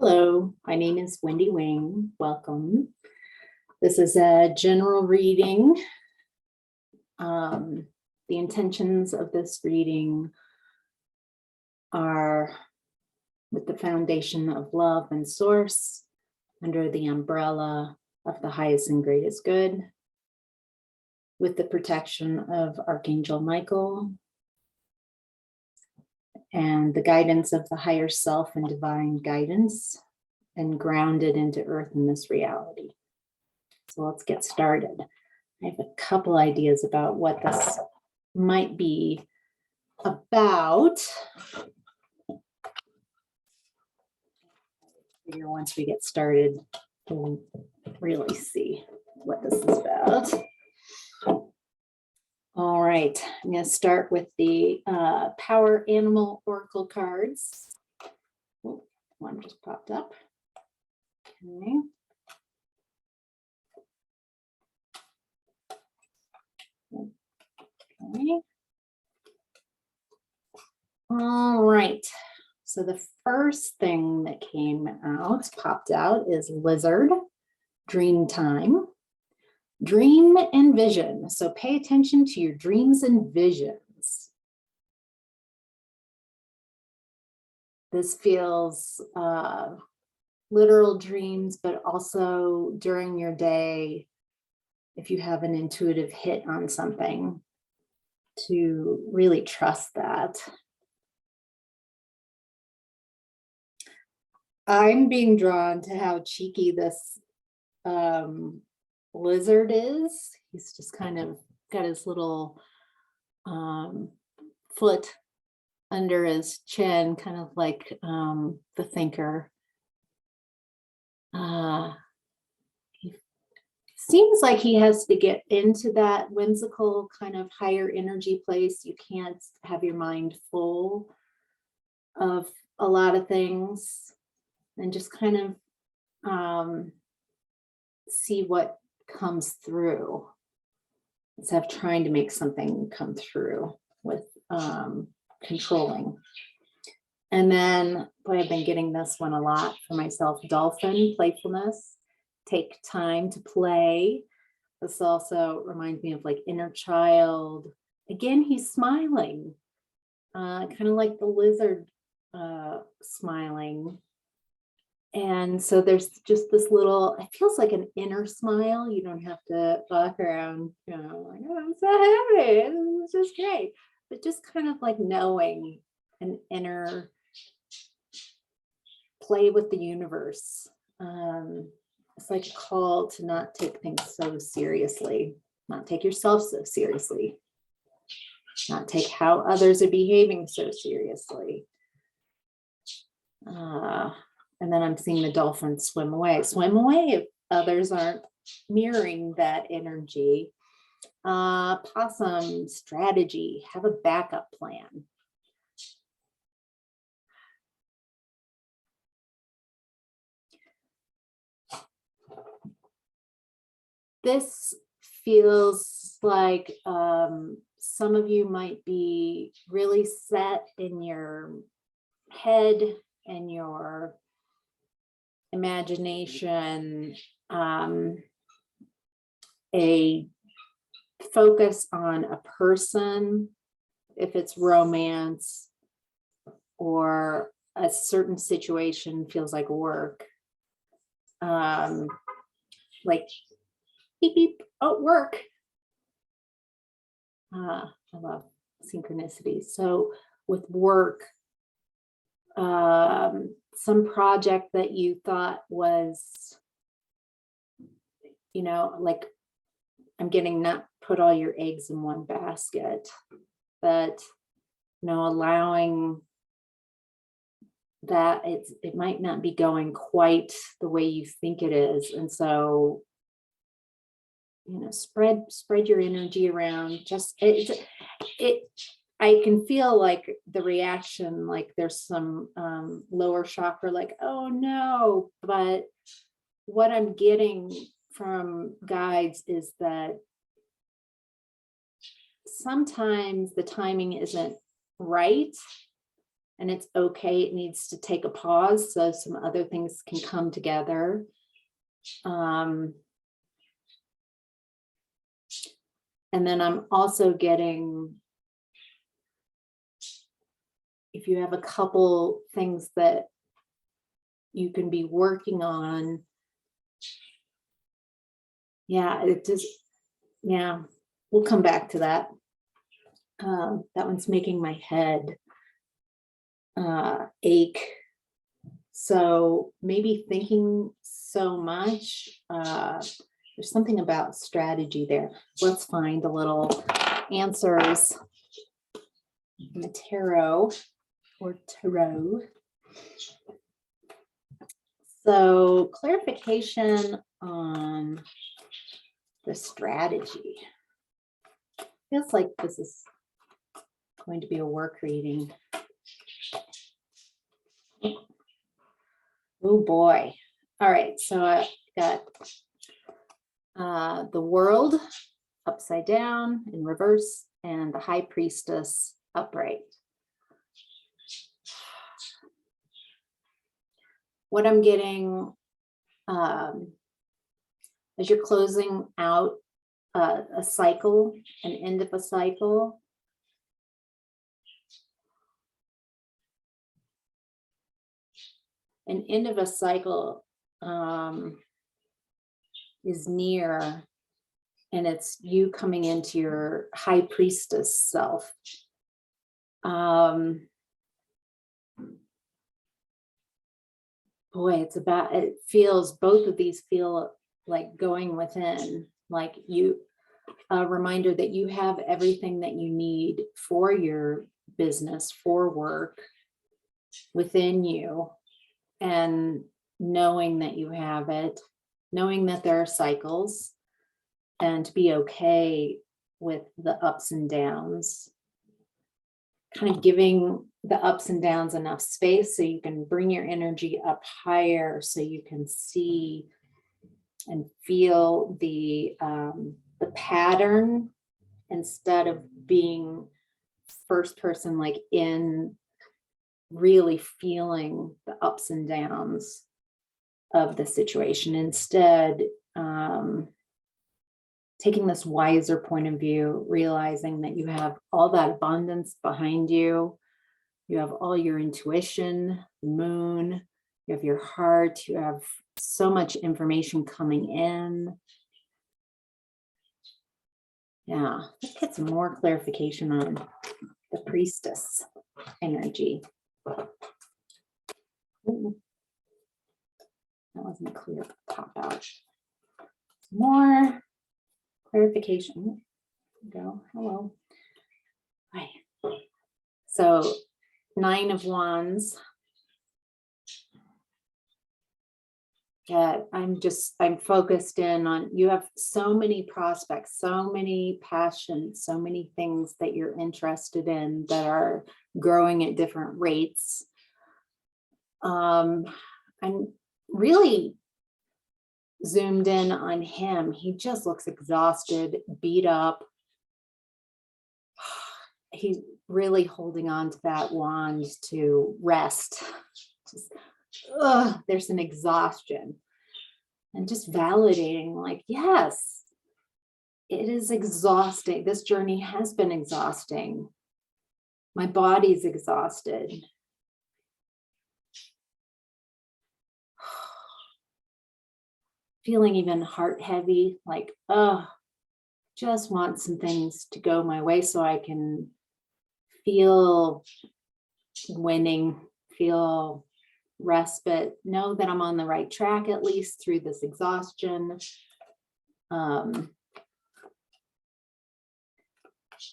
Hello, my name is Wendy Wing. Welcome. This is a general reading. The intentions of this reading are with the foundation of love and source under the umbrella of the highest and greatest good, with the protection of Archangel Michael and the guidance of the higher self and divine guidance, and grounded into earth in this reality. So let's get started. I have a couple ideas about what this might be about. I figure once we get started, we'll really see what this is about. All right, I'm going to start with the Power Animal Oracle cards. Oh, one just popped up. Okay. Okay. All right. So the first thing that popped out is Lizard, Dream Time. Dream and vision. So pay attention to your dreams and visions. This feels literal dreams, but also during your day, if you have an intuitive hit on something, to really trust that. I'm being drawn to how cheeky this lizard is. He's just kind of got his little foot under his chin, kind of like the thinker. He seems like he has to get into that whimsical kind of higher energy place. You can't have your mind full of a lot of things, and just kind of see what comes through instead of trying to make something come through with controlling. And then, boy, I've been getting this one a lot for myself. Dolphin, playfulness, take time to play. This also reminds me of like inner child. Again, he's smiling, kind of like the lizard smiling. And so there's just this little, it feels like an inner smile. You don't have to walk around, like, oh, I'm so happy. It's just great. But just kind of like knowing an inner play with the universe. It's like a call to not take things so seriously, not take yourself so seriously, not take how others are behaving so seriously. And then I'm seeing the dolphin swim away if others aren't mirroring that energy. Possum, strategy, have a backup plan. This feels like some of you might be really set in your head and your imagination, a focus on a person, if it's romance, or a certain situation feels like work. Like beep beep, oh, work. I love synchronicity. So with work, some project that you thought was, like, I'm getting not put all your eggs in one basket, but allowing that it might not be going quite the way you think it is. And so spread your energy around. Just I can feel like the reaction, like there's some lower chakra, like, oh no. But what I'm getting from guides is that sometimes the timing isn't right, and it's okay. It needs to take a pause so some other things can come together. And then I'm also getting, if you have a couple things that you can be working on, yeah, it just, yeah, we'll come back to that. That one's making my head ache. So maybe thinking so much, there's something about strategy there. Let's find a little answers in the tarot or tarot. So clarification on the strategy. Feels like this is going to be a work reading. Oh boy. All right, so I got the World upside down in reverse and the High Priestess upright. What I'm getting as you're closing out a cycle, an end of a cycle, an end of a cycle is near, and it's you coming into your High Priestess self. Boy, it's about, it feels, both of these feel like going within, like you, a reminder that you have everything that you need for your business, for work within you, and knowing that you have it, knowing that there are cycles, and to be okay with the ups and downs, kind of giving the ups and downs enough space so you can bring your energy up higher, so you can see and feel the pattern, instead of being first person, like in really feeling the ups and downs of the situation. Instead, taking this wiser point of view, realizing that you have all that abundance behind you. You have all your intuition, moon, you have your heart, you have so much information coming in. Yeah, let's get some more clarification on the Priestess energy. Ooh, that wasn't clear. Pop out. More clarification. Go. Hello. Hi. So 9 of Wands. I'm focused in on, you have so many prospects, so many passions, so many things that you're interested in that are growing at different rates. I'm really zoomed in on him. He just looks exhausted, beat up. He's really holding on to that wand to rest. Just, there's an exhaustion, and just validating, like, yes, it is exhausting. This journey has been exhausting. My body's exhausted. Feeling even heart heavy, like, just want some things to go my way so I can feel winning, feel respite, know that I'm on the right track, at least through this exhaustion.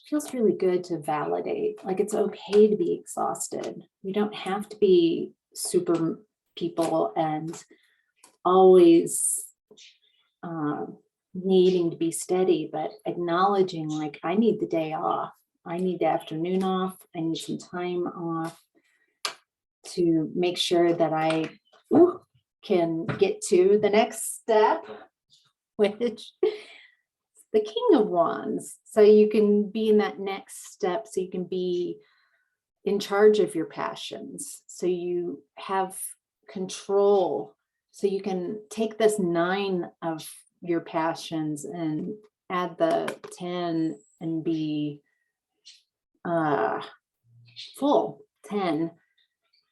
Feels really good to validate, like it's okay to be exhausted. You don't have to be super people and always needing to be steady, but acknowledging, like, I need the day off, I need the afternoon off, I need some time off to make sure that I can get to the next step, which is the King of Wands. So you can be in that next step, so you can be in charge of your passions. So you have control. So you can take this 9 of your passions and add the 10 and be full 10.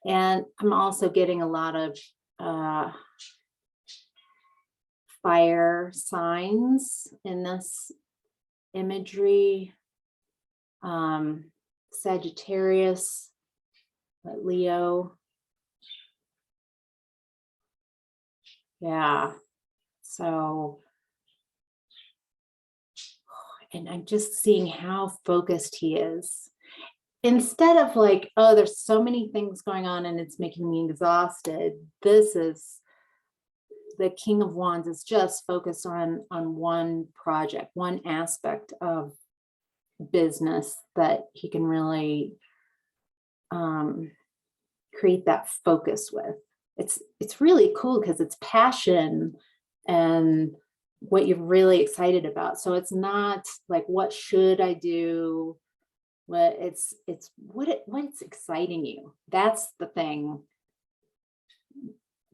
And I'm also getting a lot of fire signs in this imagery. Sagittarius, Leo. Yeah. So, and I'm just seeing how focused he is. Instead of like, oh, there's so many things going on and it's making me exhausted. This is the King of Wands is just focused on one project, one aspect of business that he can really create that focus with. It's really cool because it's passion and what you're really excited about. So it's not like, what should I do? It's what's exciting you. That's the thing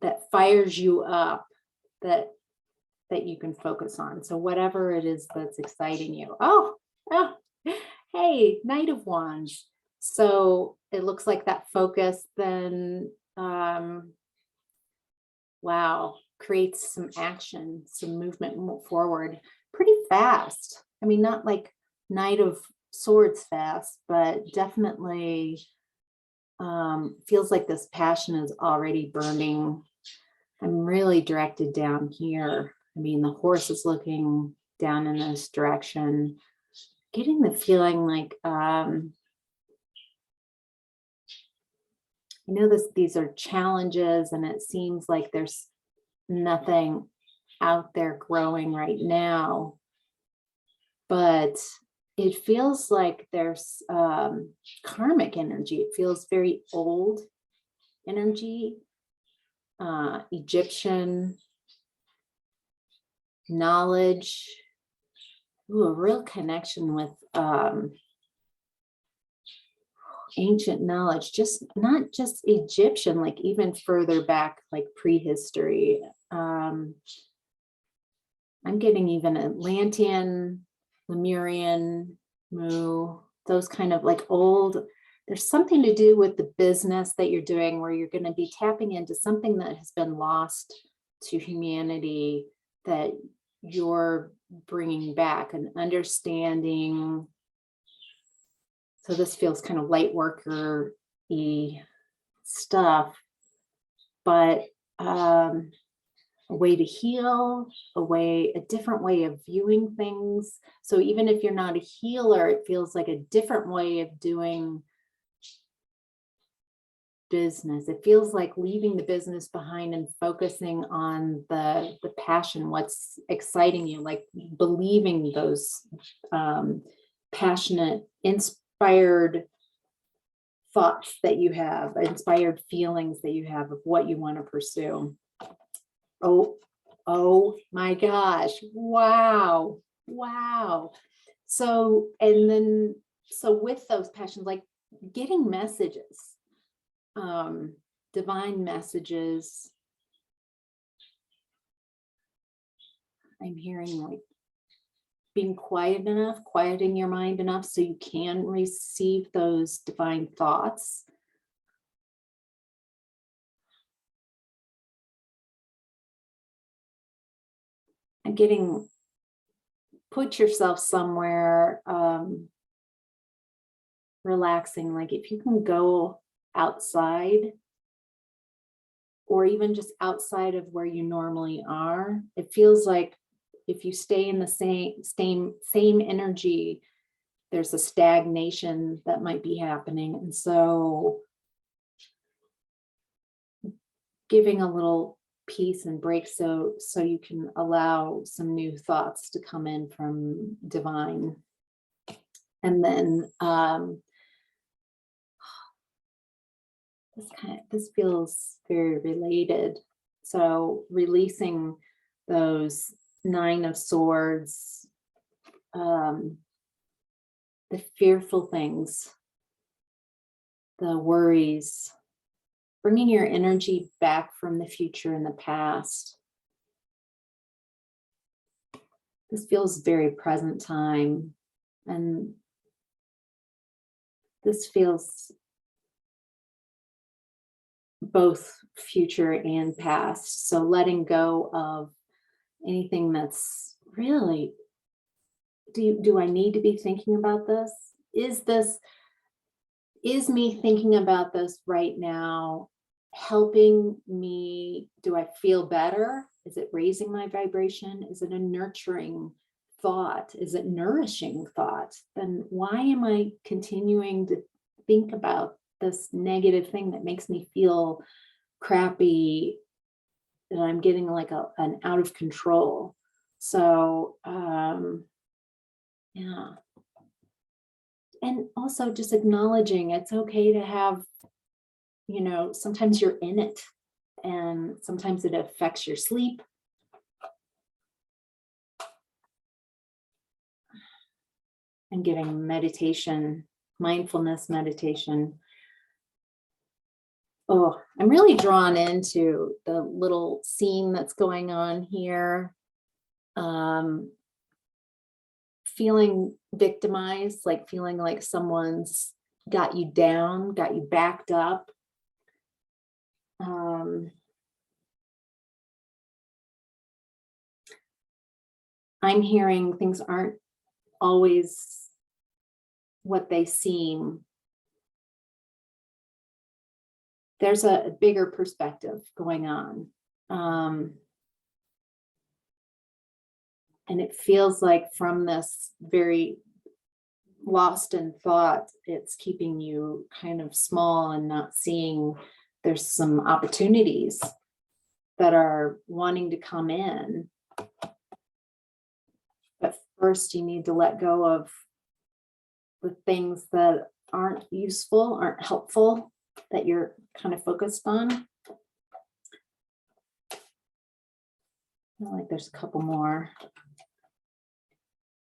that fires you up, that you can focus on. So whatever it is that's exciting you. Oh, hey, Knight of Wands. So it looks like that focus then, wow, creates some action, some movement forward pretty fast. I mean, not like Knight of Swords fast, but definitely feels like this passion is already burning. I'm really directed down here. I mean, the horse is looking down in this direction, getting the feeling like, I know these are challenges and it seems like there's nothing out there growing right now, but it feels like there's karmic energy. It feels very old energy, Egyptian knowledge. Ooh, a real connection with ancient knowledge, just not just Egyptian, like even further back, like prehistory. I'm getting even Atlantean, Lemurian, Mu, those kind of like old. There's something to do with the business that you're doing where you're going to be tapping into something that has been lost to humanity that you're bringing back and understanding. So this feels kind of light worker-y stuff, but a way to heal, a different way of viewing things. So even if you're not a healer, it feels like a different way of doing business. It feels like leaving the business behind and focusing on the passion, what's exciting you, like believing those passionate, inspired thoughts that you have, inspired feelings that you have of what you want to pursue. Oh my gosh. Wow. So, and then, so with those passions, like getting messages, divine messages. I'm hearing like being quiet enough, quieting your mind enough so you can receive those divine thoughts. And getting, put yourself somewhere relaxing. Like if you can go outside, or even just outside of where you normally are, it feels like if you stay in the same energy, there's a stagnation that might be happening. And so giving a little peace and break so you can allow some new thoughts to come in from divine. And then this feels very related. So releasing those 9 of Swords, the fearful things the worries, bringing your energy back from the future and the past. This feels very present time, and this feels both future and past. So letting go of anything that's really, do I need to be thinking about this? Is me thinking about this right now helping me? Do I feel better? Is it raising my vibration? Is it a nurturing thought? Is it nourishing thought? Then why am I continuing to think about this negative thing that makes me feel crappy, that I'm getting like an out of control? So yeah. And also just acknowledging it's okay to have, sometimes you're in it and sometimes it affects your sleep. And giving meditation, mindfulness meditation. Oh, I'm really drawn into the little scene that's going on here. Feeling victimized, like feeling like someone's got you down, got you backed up. I'm hearing things aren't always what they seem. There's a bigger perspective going on. And it feels like from this very lost in thought, it's keeping you kind of small and not seeing there's some opportunities that are wanting to come in. But first, you need to let go of the things that aren't useful, aren't helpful, that you're kind of focused on. I feel like there's a couple more.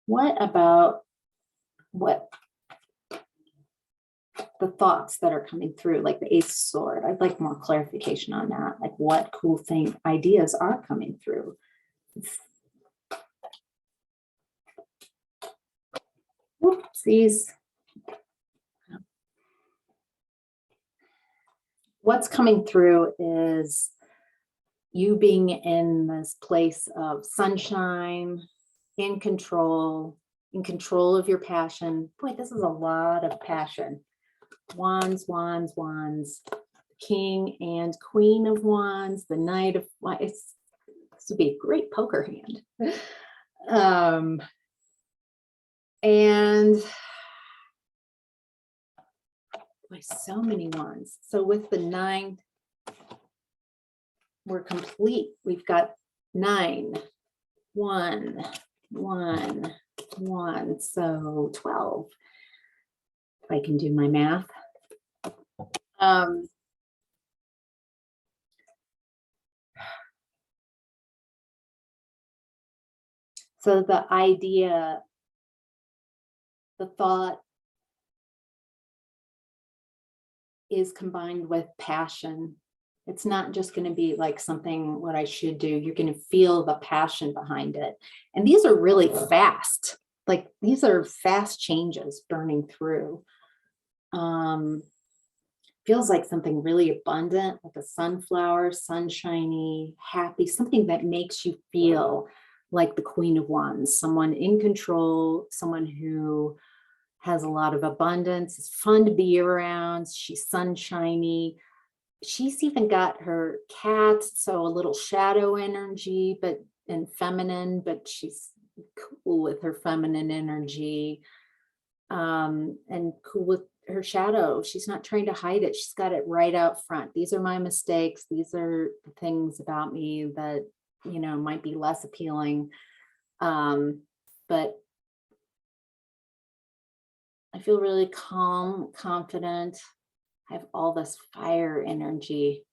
What about the thoughts that are coming through, like the Ace of Sword? I'd like more clarification on that. Like what cool ideas are coming through? Oopsies. What's coming through is you being in this place of sunshine, in control of your passion. Boy, this is a lot of passion. Wands, wands, wands. King and Queen of Wands, the Knight of Wands. This would be a great poker hand. And boy, so many wands. So with the 9, we're complete. We've got 9, 1, 1, 1. So 12. If I can do my math. So the idea, the thought is combined with passion. It's not just going to be like something what I should do. You're going to feel the passion behind it. And these are really fast. Like these are fast changes burning through. Feels like something really abundant, like a sunflower, sunshiny, happy, something that makes you feel like the Queen of Wands, someone in control, someone who has a lot of abundance. It's fun to be around. She's sunshiny. She's even got her cat, so a little shadow energy, and feminine, but she's cool with her feminine energy, and cool with her shadow. She's not trying to hide it. She's got it right out front. These are my mistakes. These are the things about me that, might be less appealing. But I feel really calm, confident. I have all this fire energy,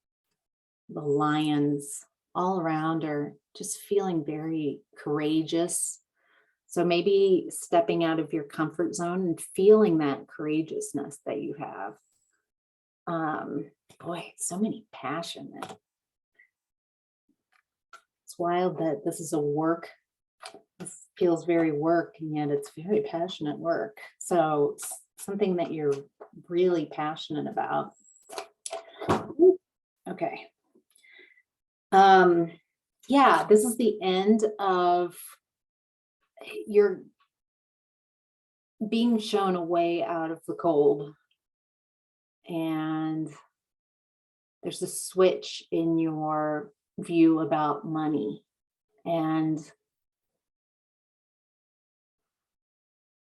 the lions all around her, just feeling very courageous. So maybe stepping out of your comfort zone and feeling that courageousness that you have. Boy, so many passionate. It's wild that this is a work. This feels very work, and yet it's very passionate work. So it's something that you're really passionate about. Okay. Yeah, this is the end of your being shown a way out of the cold. And there's a switch in your view about money. And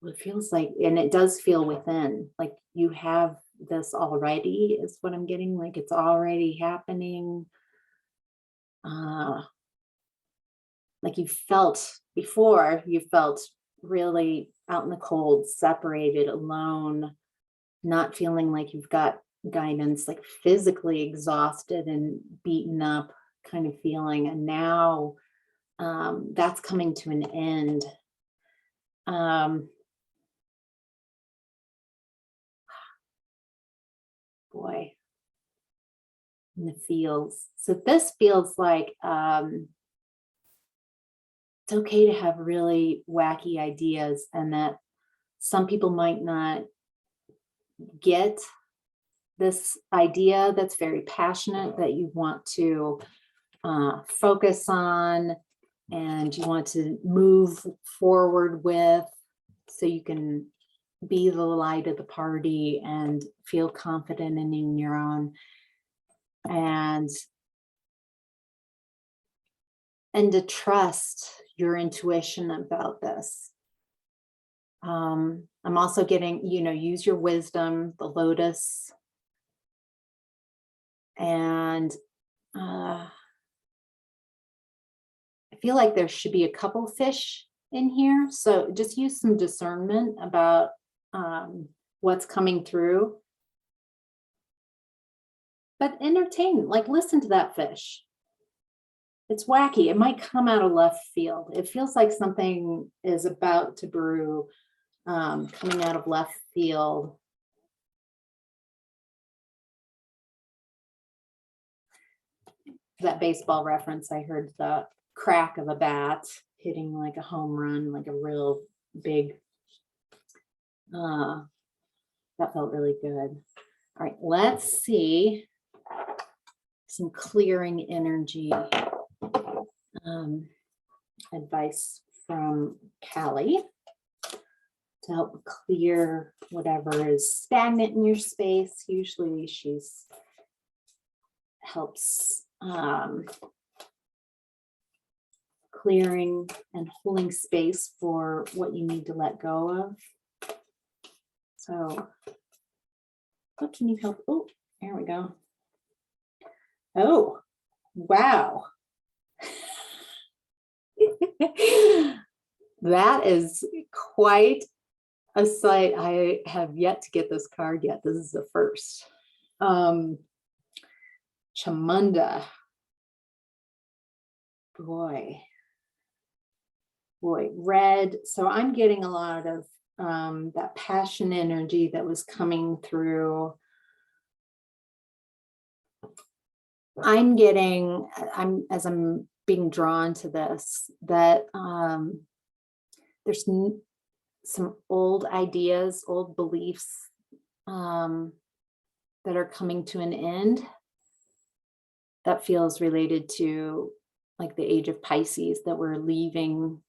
it feels like, and it does feel within, like you have this already, is what I'm getting. Like it's already happening. Like you felt before, you felt really out in the cold, separated, alone, not feeling like you've got guidance, like physically exhausted and beaten up kind of feeling. And now that's coming to an end. Boy, in the feels. So this feels like it's okay to have really wacky ideas, and that some people might not get this idea that's very passionate that you want to focus on and you want to move forward with, so you can be the light of the party and feel confident and in your own, and to trust your intuition about this. I'm also getting, use your wisdom, the lotus, and I feel like there should be a couple fish in here. So just use some discernment about what's coming through. But entertain, like listen to that fish. It's wacky. It might come out of left field. It feels like something is about to brew, coming out of left field. That baseball reference, I heard the crack of a bat hitting like a home run, like a real big, that felt really good. All right, let's see some clearing energy advice from Callie to help clear whatever is stagnant in your space. Usually she's helps clearing and holding space for what you need to let go of. So what can you help? Oh, there we go. Oh, wow. That is quite a sight. I have yet to get this card yet. This is the first. Chamunda. Boy, red. So I'm getting a lot of that passion energy that was coming through. I'm as I'm being drawn to this, that there's some old ideas, old beliefs that are coming to an end. That feels related to like the age of Pisces, that we're leaving,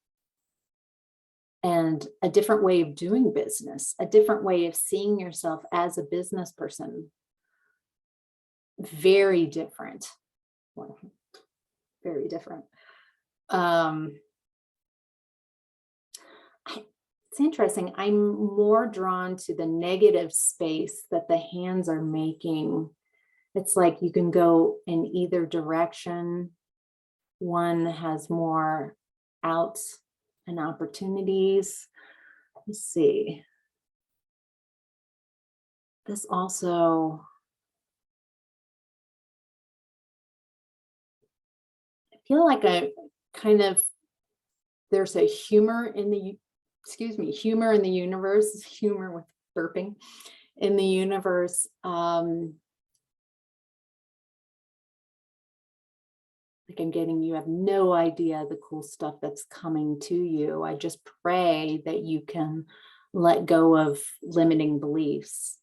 and a different way of doing business, a different way of seeing yourself as a business person. Very different. Well, very different. It's interesting. I'm more drawn to the negative space that the hands are making. It's like you can go in either direction. One has more outs and opportunities. Let's see. This also, I feel like there's a humor in the universe, humor with burping in the universe. Like I'm getting, you have no idea the cool stuff that's coming to you. I just pray that you can let go of limiting beliefs.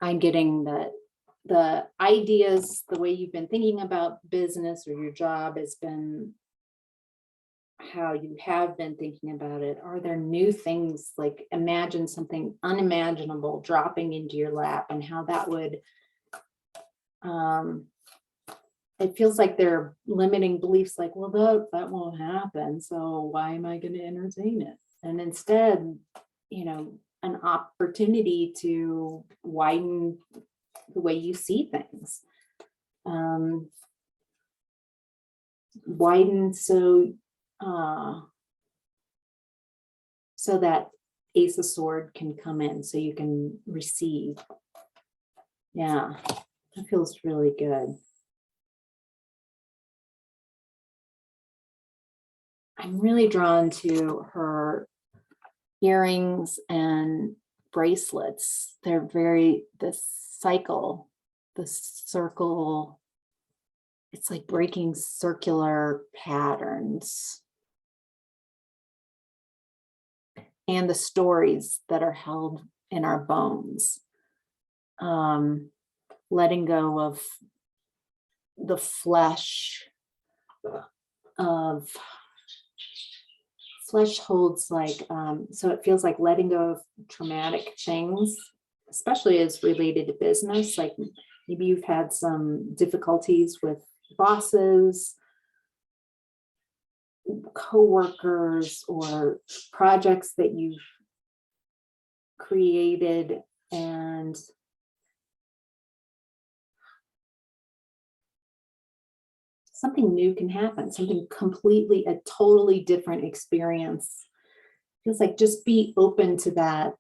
I'm getting that the ideas, the way you've been thinking about business or your job has been how you have been thinking about it. Are there new things, like imagine something unimaginable dropping into your lap and how that would, it feels like there are limiting beliefs like, well, that won't happen. So why am I going to entertain it? And instead, an opportunity to widen the way you see things. Widen so that Ace of Sword can come in, so you can receive. Yeah, that feels really good. I'm really drawn to her earrings and bracelets. They're this cycle, this circle. It's like breaking circular patterns. And the stories that are held in our bones. Letting go of the flesh holds like, so it feels like letting go of traumatic things, especially as related to business. Like maybe you've had some difficulties with bosses, coworkers, or projects that you've created, and something new can happen, something completely, a totally different experience. Feels like just be open to that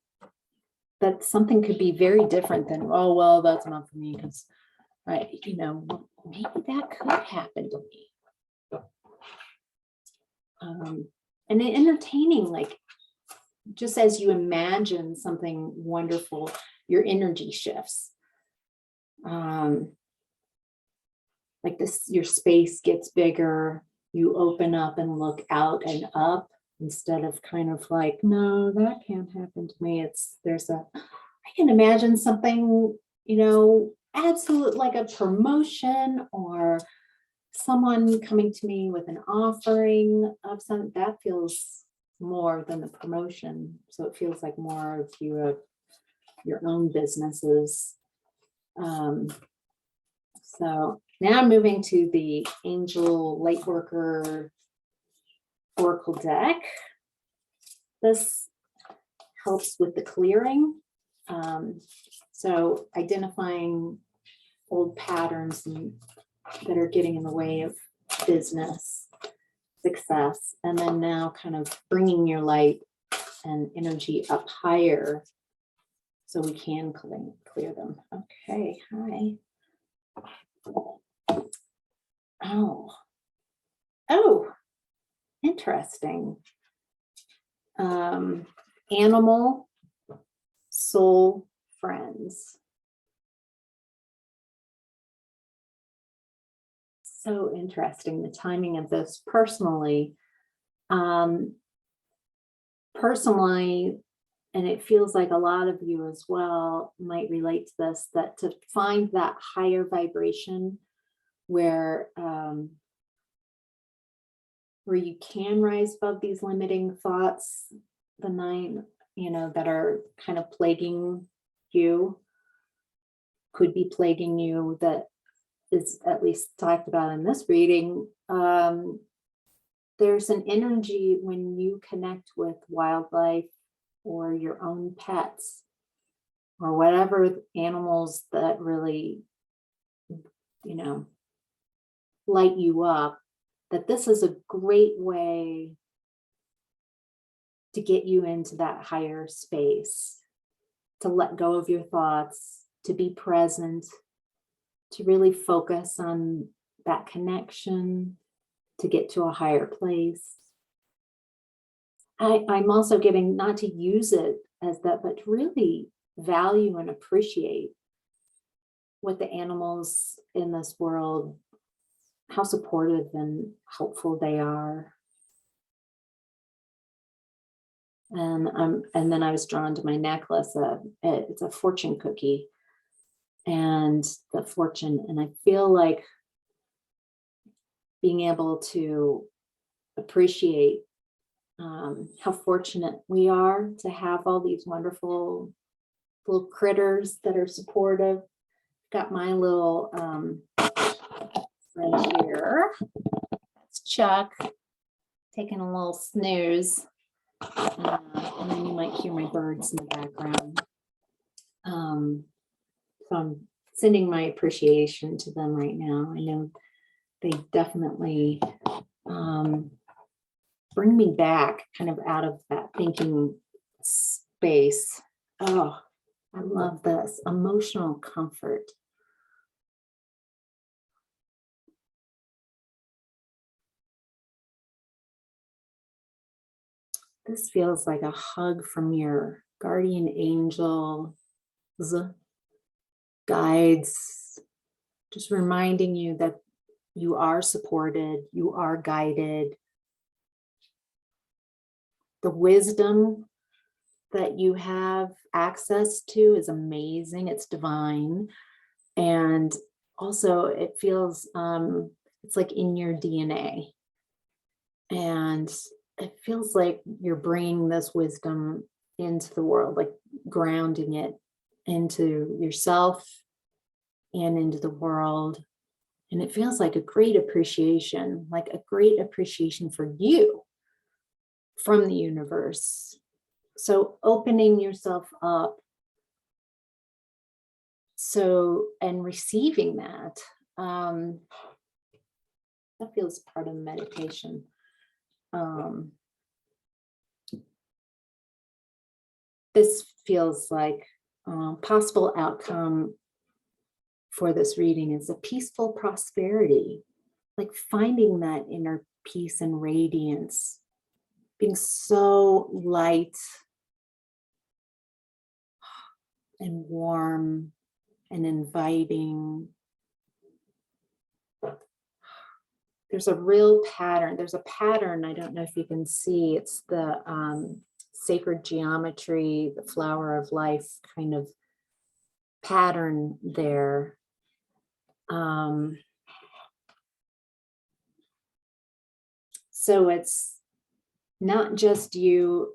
something could be very different than, oh, well, that's not for me, because, right, maybe that could happen to me. And entertaining, like, just as you imagine something wonderful, your energy shifts. Like this, your space gets bigger, you open up and look out and up instead of kind of like, no, that can't happen to me. I can imagine something, absolute, like a promotion or someone coming to me with an offering of something that feels more than the promotion. So it feels like more of your own businesses. So now I'm moving to the Angel Lightworker Oracle deck. This helps with the clearing. So identifying old patterns that are getting in the way of business success, and then now kind of bringing your light and energy up higher so we can clear them. Okay, hi. Oh, interesting. Animal soul friends. So interesting, the timing of this personally. And it feels like a lot of you as well might relate to this, that to find that higher vibration where you can rise above these limiting thoughts, the 9, that are kind of plaguing you, could be plaguing you, that is at least talked about in this reading. There's an energy when you connect with wildlife or your own pets or whatever animals that really, light you up, that this is a great way to get you into that higher space, to let go of your thoughts, to be present, to really focus on that connection, to get to a higher place. I'm also getting not to use it as that, but to really value and appreciate what the animals in this world how supportive and helpful they are. And then I was drawn to my necklace. It's a fortune cookie, and the fortune. And I feel like being able to appreciate how fortunate we are to have all these wonderful little critters that are supportive. Got my little friend here. That's Chuck taking a little snooze. And then you might hear my birds in the background. So I'm sending my appreciation to them right now. I know they definitely bring me back kind of out of that thinking space. Oh, I love this emotional comfort. This feels like a hug from your guardian angels, guides, just reminding you that you are supported, you are guided. The wisdom that you have access to is amazing, it's divine. And also it feels it's like in your DNA. And it feels like you're bringing this wisdom into the world, like grounding it into yourself and into the world. And it feels like a great appreciation for you from the universe. So opening yourself up and receiving that, that feels part of the meditation. This feels like possible outcome for this reading is a peaceful prosperity, like finding that inner peace and radiance, being so light and warm and inviting. There's a real pattern. There's a pattern. I don't know if you can see. It's the sacred geometry, the flower of life kind of pattern there. So it's not just you.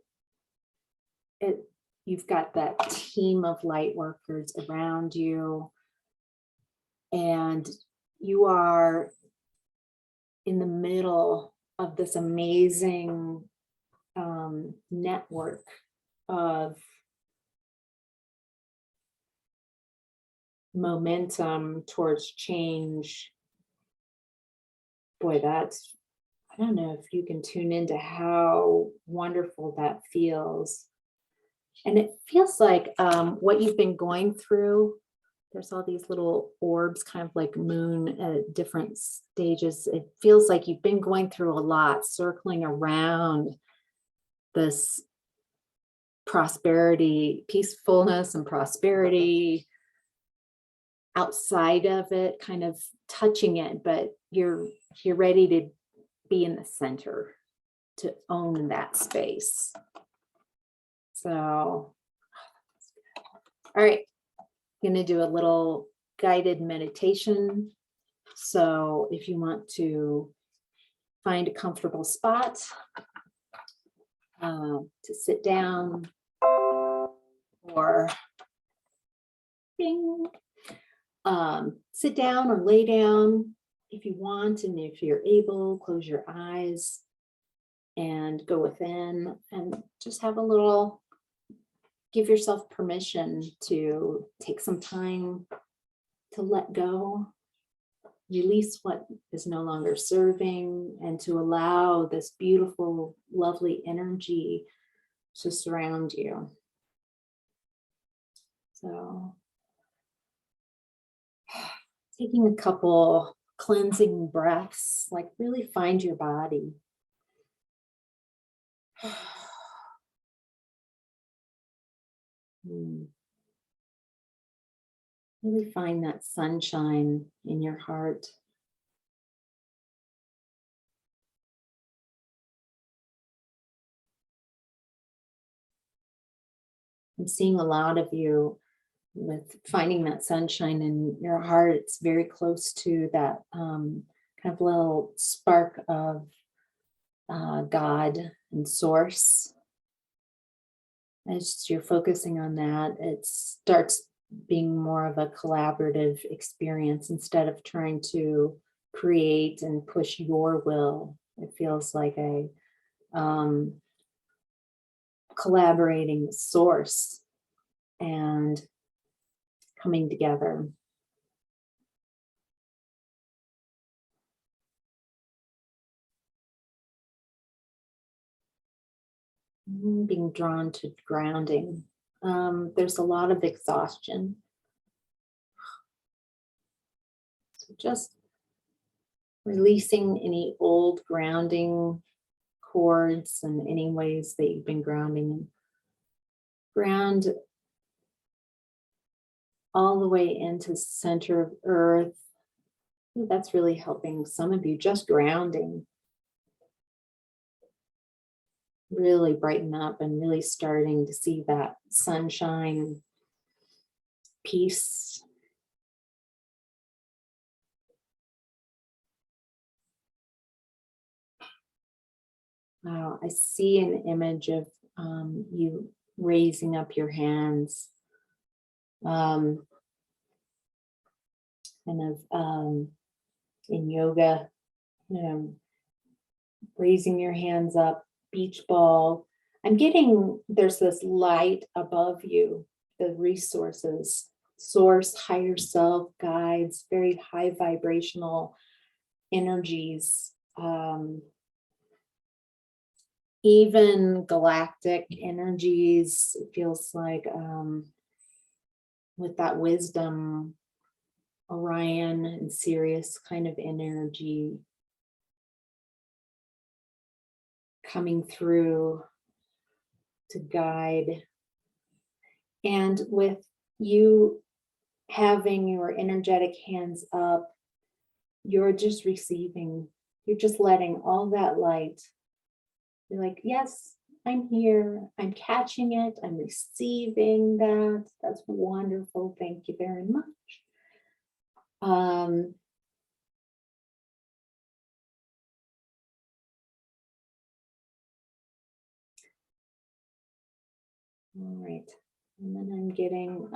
You've got that team of light workers around you, and you are in the middle of this amazing network of momentum towards change. Boy, I don't know if you can tune into how wonderful that feels. And it feels like what you've been going through, there's all these little orbs, kind of like moon at different stages. It feels like you've been going through a lot, circling around this prosperity, peacefulness and prosperity, outside of it, kind of touching it, but you're ready to be in the center, to own that space. So, all right, I'm going to do a little guided meditation. So if you want to find a comfortable spot to sit down, or bing, sit down or lay down if you want, and if you're able, close your eyes and go within and just have a little, give yourself permission to take some time to let go, release what is no longer serving, and to allow this beautiful, lovely energy to surround you. So, taking a couple cleansing breaths, like really find your body. Really find that sunshine in your heart. I'm seeing a lot of you with finding that sunshine in your heart. It's very close to that kind of little spark of God and source. As you're focusing on that, it starts being more of a collaborative experience instead of trying to create and push your will. It feels like a collaborating source and coming together. Being drawn to grounding. There's a lot of exhaustion. So just releasing any old grounding cords and any ways that you've been grounding. Ground all the way into center of earth. That's really helping some of you, just grounding. Really brighten up and really starting to see that sunshine, peace. Wow, I see an image of you raising up your hands, kind of in yoga, raising your hands up, beach ball. I'm getting, there's this light above you, the resources, source, higher self, guides, very high vibrational energies, even galactic energies. It feels like with that wisdom, Orion and Sirius kind of energy coming through to guide. And with you having your energetic hands up, you're just receiving, you're just letting all that light. You're like, yes, I'm here, I'm catching it, I'm receiving that. That's wonderful. Thank you very much. All right. And then I'm getting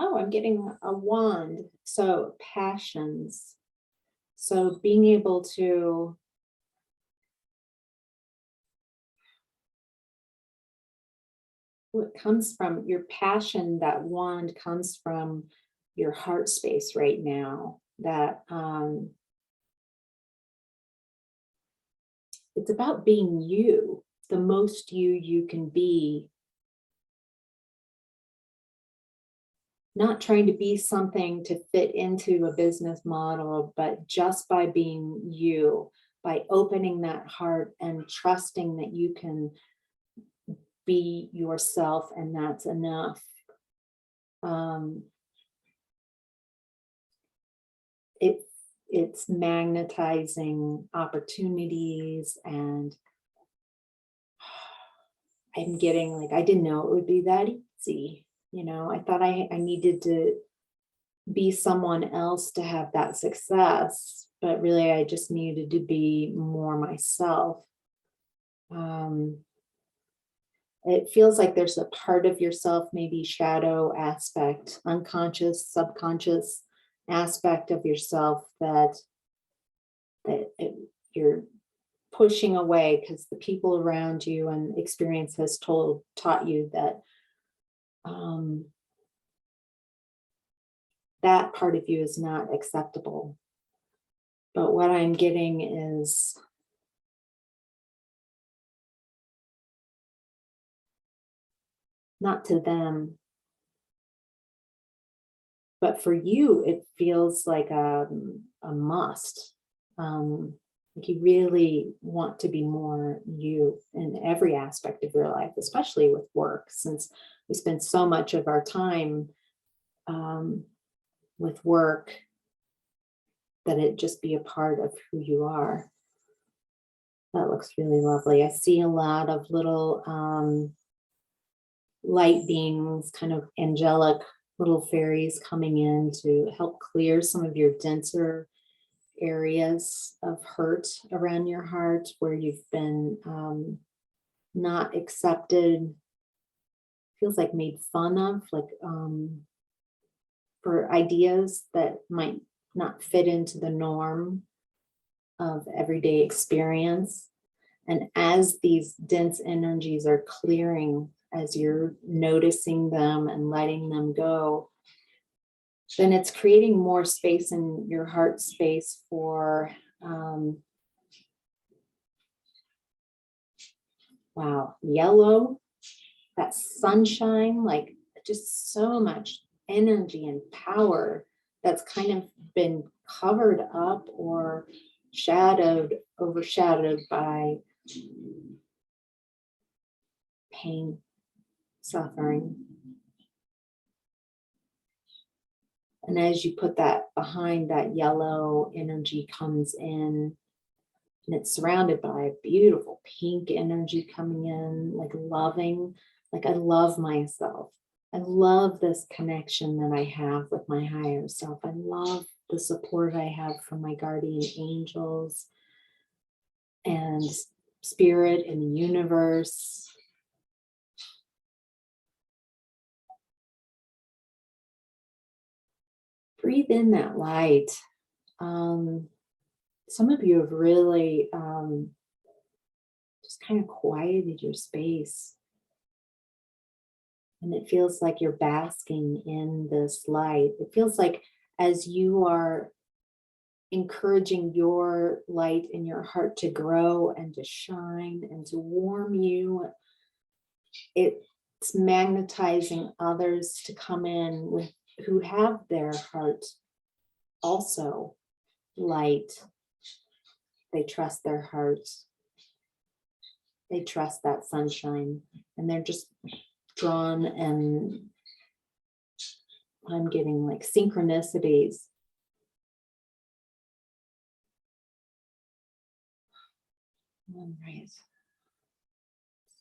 a wand. So passions. So being able to what comes from your passion, that wand comes from your heart space right now. That it's about being you, the most you can be. Not trying to be something to fit into a business model, but just by being you, by opening that heart and trusting that you can be yourself, and that's enough. It's magnetizing opportunities, and I'm getting like, I didn't know it would be that easy. I thought I needed to be someone else to have that success, but really I just needed to be more myself. It feels like there's a part of yourself, maybe shadow aspect, unconscious, subconscious aspect of yourself that you're pushing away because the people around you and experience has taught you that that part of you is not acceptable. But what I'm getting is not to them, but for you, it feels like a must. Like you really want to be more you in every aspect of your life, especially with work, since we spend so much of our time with work, that it just be a part of who you are. That looks really lovely. I see a lot of little light beings, kind of angelic little fairies coming in to help clear some of your denser areas of hurt around your heart where you've been not accepted, feels like made fun of, like for ideas that might not fit into the norm of everyday experience. And as these dense energies are clearing, as you're noticing them and letting them go, then it's creating more space in your heart space for, yellow, that sunshine, like just so much energy and power that's kind of been covered up or overshadowed by pain, suffering. And as you put that behind, that yellow energy comes in, and it's surrounded by a beautiful pink energy coming in, like loving, like I love myself. I love this connection that I have with my higher self. I love the support I have from my guardian angels and spirit and the universe. Breathe in that light. Some of you have really just kind of quieted your space. And it feels like you're basking in this light. It feels like as you are encouraging your light in your heart to grow and to shine and to warm you, it's magnetizing others to come in with who have their heart also light. They trust their hearts. They trust that sunshine, and they're just drawn, and I'm getting like synchronicities. All right.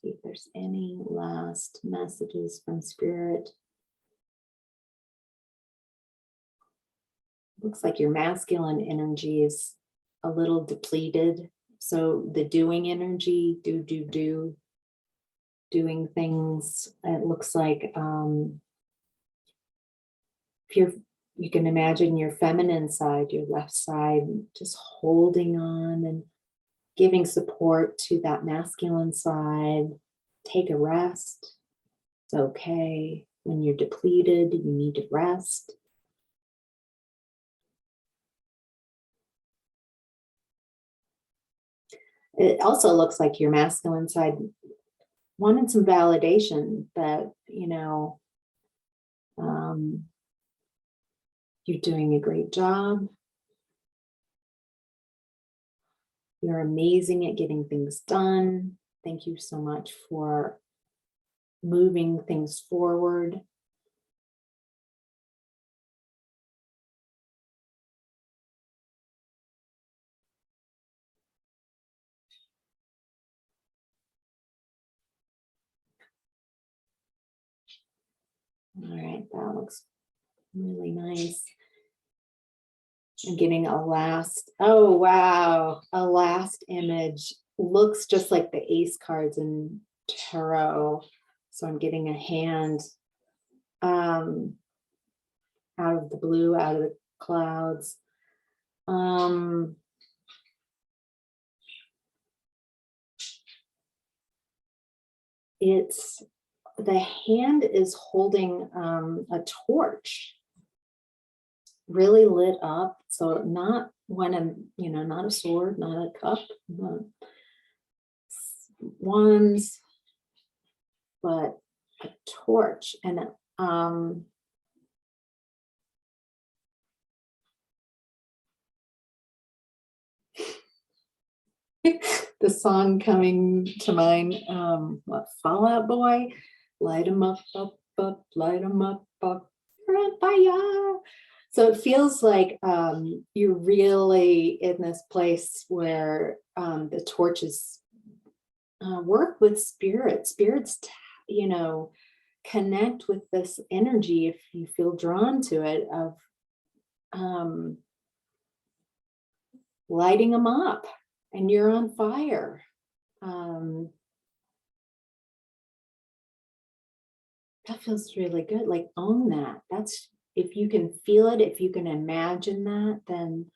See if there's any last messages from Spirit. Looks like your masculine energy is a little depleted. So the doing energy, doing things. It looks like if you can imagine your feminine side, your left side, just holding on and giving support to that masculine side. Take a rest. It's okay. When you're depleted, you need to rest. It also looks like your masculine side wanted some validation that, you're doing a great job. You're amazing at getting things done. Thank you so much for moving things forward. All right, that looks really nice. I'm getting a last image. Looks just like the ace cards in tarot. So I'm getting a hand out of the blue, out of the clouds. The hand is holding a torch, really lit up. So not not a sword, not a cup, not wands, but a torch. And the song coming to mind, Fall Out Boy, light 'em up, light 'em up, you're on fire. So it feels like you're really in this place where the torches work with spirit. Spirits, connect with this energy if you feel drawn to it of lighting them up and you're on fire. That feels really good. Like, own that. That's, if you can feel it, if you can imagine that, then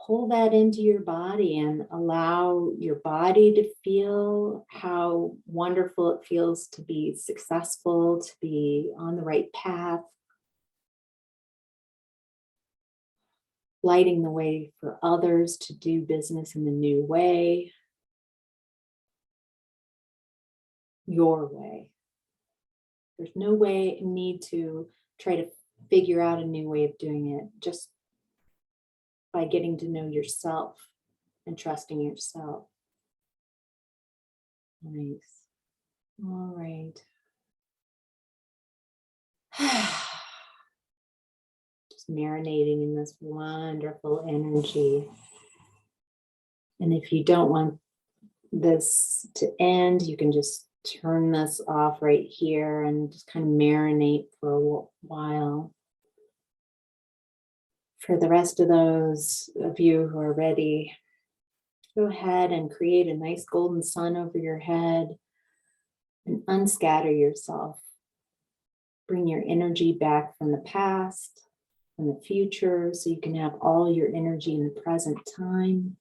pull that into your body and allow your body to feel how wonderful it feels to be successful, to be on the right path, lighting the way for others to do business in a new way, your way. There's no need to try to figure out a new way of doing it, just by getting to know yourself and trusting yourself. Nice. All right. Just marinating in this wonderful energy. And if you don't want this to end, you can just turn this off right here and just kind of marinate for a while. For the rest of those of you who are ready, go ahead and create a nice golden sun over your head and unscatter yourself. Bring your energy back from the past, from the future, so you can have all your energy in the present time.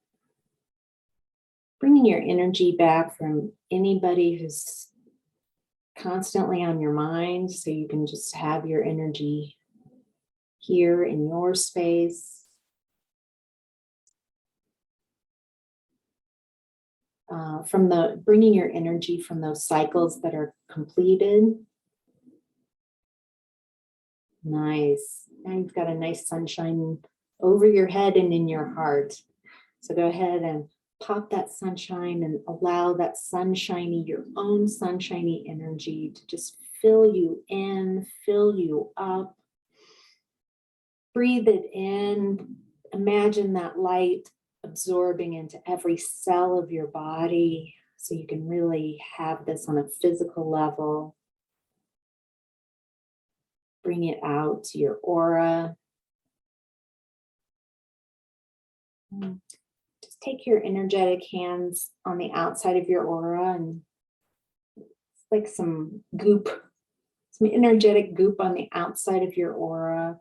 Bringing your energy back from anybody who's constantly on your mind, so you can just have your energy here in your space. Bringing your energy from those cycles that are completed. Nice. Now you've got a nice sunshine over your head and in your heart. So go ahead and pop that sunshine and allow that your own sunshiny energy to just fill you in, fill you up. Breathe it in. Imagine that light absorbing into every cell of your body so you can really have this on a physical level. Bring it out to your aura. Just take your energetic hands on the outside of your aura, and it's like some goop, some energetic goop on the outside of your aura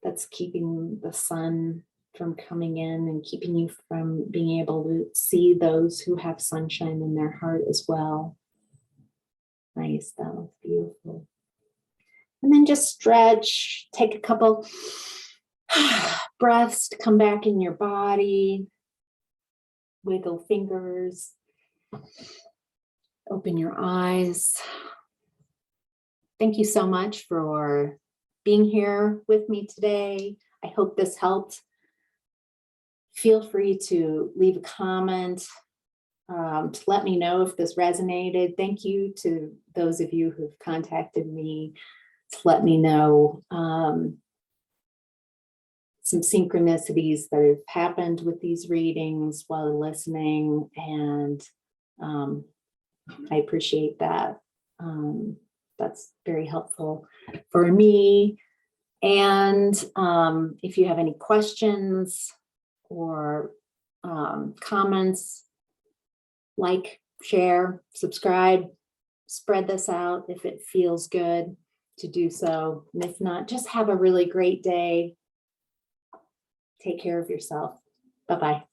that's keeping the sun from coming in and keeping you from being able to see those who have sunshine in their heart as well. Nice, that was beautiful. And then just stretch, take a couple breaths to come back in your body. Wiggle fingers. Open your eyes. Thank you so much for being here with me today. I hope this helped. Feel free to leave a comment to let me know if this resonated. Thank you to those of you who've contacted me to let me know some synchronicities that have happened with these readings while listening, and I appreciate that. That's very helpful for me. And if you have any questions or comments, like, share, subscribe, spread this out if it feels good to do so. And if not, just have a really great day. Take care of yourself. Bye-bye.